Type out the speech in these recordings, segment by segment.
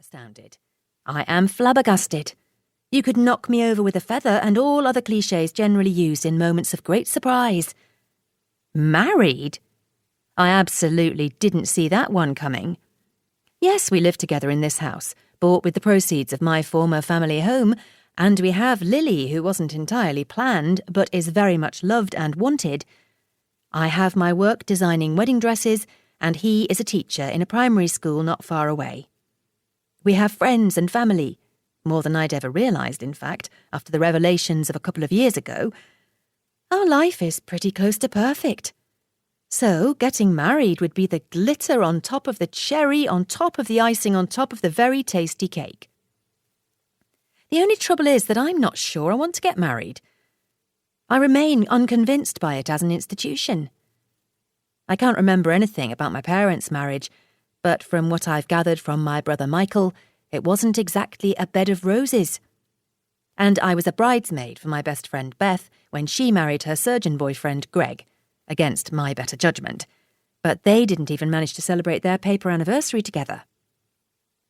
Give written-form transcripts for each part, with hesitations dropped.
astounded. I am flabbergasted. You could knock me over with a feather and all other clichés generally used in moments of great surprise. Married? I absolutely didn't see that one coming. Yes, we live together in this house, bought with the proceeds of my former family home, and we have Lily, who wasn't entirely planned, but is very much loved and wanted. I have my work designing wedding dresses, and he is a teacher in a primary school not far away. We have friends and family, more than I'd ever realised, in fact, after the revelations of a couple of years ago. Our life is pretty close to perfect. So, getting married would be the glitter on top of the cherry, on top of the icing, on top of the very tasty cake. The only trouble is that I'm not sure I want to get married. I remain unconvinced by it as an institution. I can't remember anything about my parents' marriage, but from what I've gathered from my brother Michael, it wasn't exactly a bed of roses. And I was a bridesmaid for my best friend Beth when she married her surgeon boyfriend Greg, against my better judgment, but they didn't even manage to celebrate their paper anniversary together.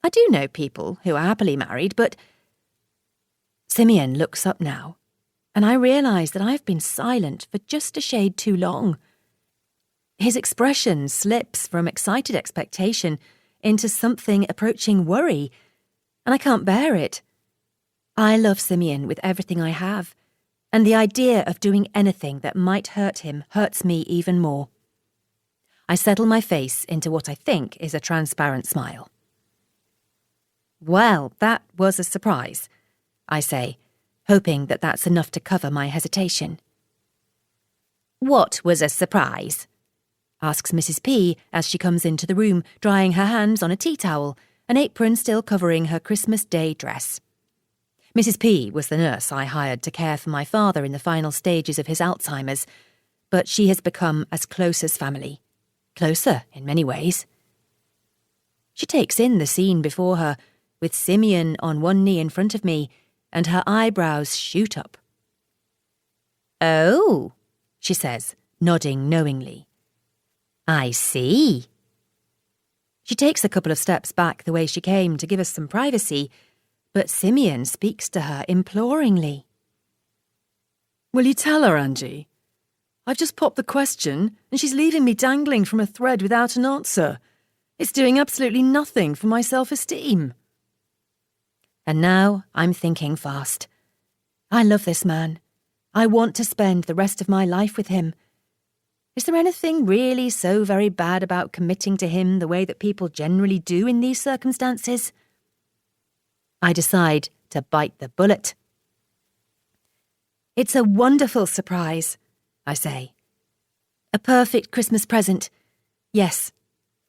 I do know people who are happily married, but... Simeon looks up now, and I realise that I've been silent for just a shade too long. His expression slips from excited expectation into something approaching worry, and I can't bear it. I love Simeon with everything I have, and the idea of doing anything that might hurt him hurts me even more. I settle my face into what I think is a transparent smile. Well, that was a surprise, I say, hoping that that's enough to cover my hesitation. What was a surprise? Asks Mrs. P as she comes into the room, drying her hands on a tea towel, an apron still covering her Christmas Day dress. Mrs. P was the nurse I hired to care for my father in the final stages of his Alzheimer's, but she has become as close as family. Closer, in many ways. She takes in the scene before her, with Simeon on one knee in front of me, and her eyebrows shoot up. Oh, she says, nodding knowingly. I see. She takes a couple of steps back the way she came to give us some privacy, but Simeon speaks to her imploringly. Will you tell her, Angie? I've just popped the question, and she's leaving me dangling from a thread without an answer. It's doing absolutely nothing for my self-esteem. And now I'm thinking fast. I love this man. I want to spend the rest of my life with him. Is there anything really so very bad about committing to him the way that people generally do in these circumstances? I decide to bite the bullet. It's a wonderful surprise, I say. A perfect Christmas present. Yes,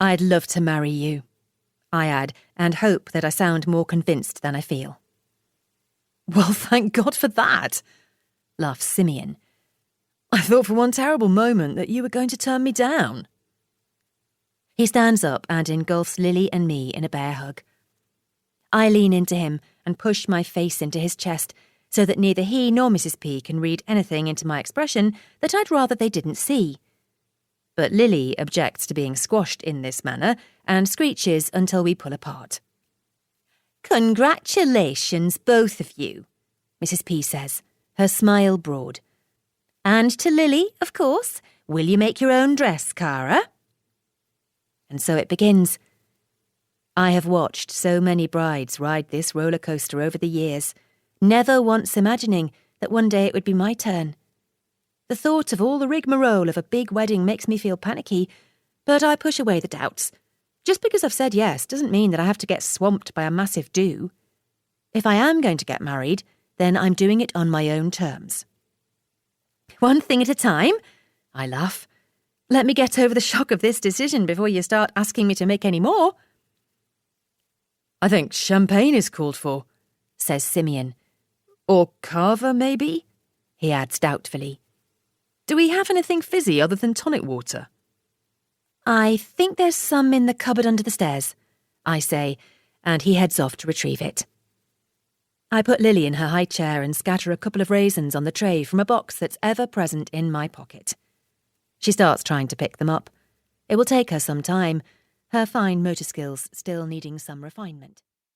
I'd love to marry you, I add, and hope that I sound more convinced than I feel. Well, thank God for that, laughs Simeon. I thought for one terrible moment that you were going to turn me down. He stands up and engulfs Lily and me in a bear hug. I lean into him and push my face into his chest so that neither he nor Mrs. P can read anything into my expression that I'd rather they didn't see. But Lily objects to being squashed in this manner and screeches until we pull apart. Congratulations, both of you, Mrs. P says, her smile broad. And to Lily, of course. Will you make your own dress, Cara? And so it begins. I have watched so many brides ride this roller coaster over the years, never once imagining that one day it would be my turn. The thought of all the rigmarole of a big wedding makes me feel panicky, but I push away the doubts. Just because I've said yes doesn't mean that I have to get swamped by a massive do. If I am going to get married, then I'm doing it on my own terms. One thing at a time, I laugh. Let me get over the shock of this decision before you start asking me to make any more. I think champagne is called for, says Simeon. Or cava, maybe? He adds doubtfully. Do we have anything fizzy other than tonic water? I think there's some in the cupboard under the stairs, I say, and he heads off to retrieve it. I put Lily in her high chair and scatter a couple of raisins on the tray from a box that's ever present in my pocket. She starts trying to pick them up. It will take her some time, her fine motor skills still needing some refinement.